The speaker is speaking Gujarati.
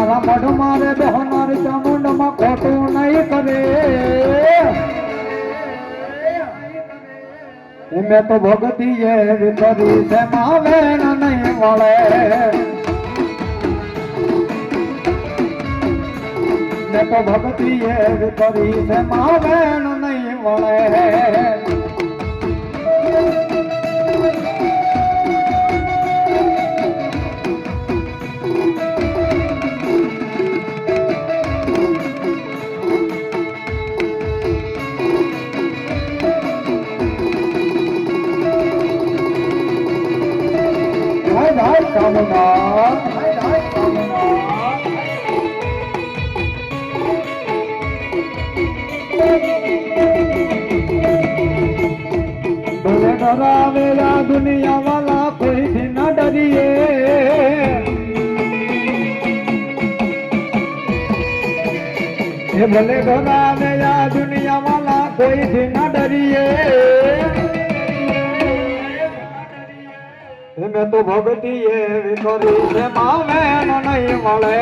મારા મઢ મારે બેહનાર ચામુંડમાં ખોટું નહીં કરે મેં તો ભગતી એવી કરી છે માવેન નહીં વળે મેં તો ભગતી એવી કરી છે માવેન નહીં વળે ભલે ડરાવેલા દુનિયા વાલા કોઈથી ન ડરીએ ભલે ડરાવેલા દુનિયા વાલા કોઈથી ન ડરીએ મેં તો ભગતી એવી કરી છે માવેન નહીં મળે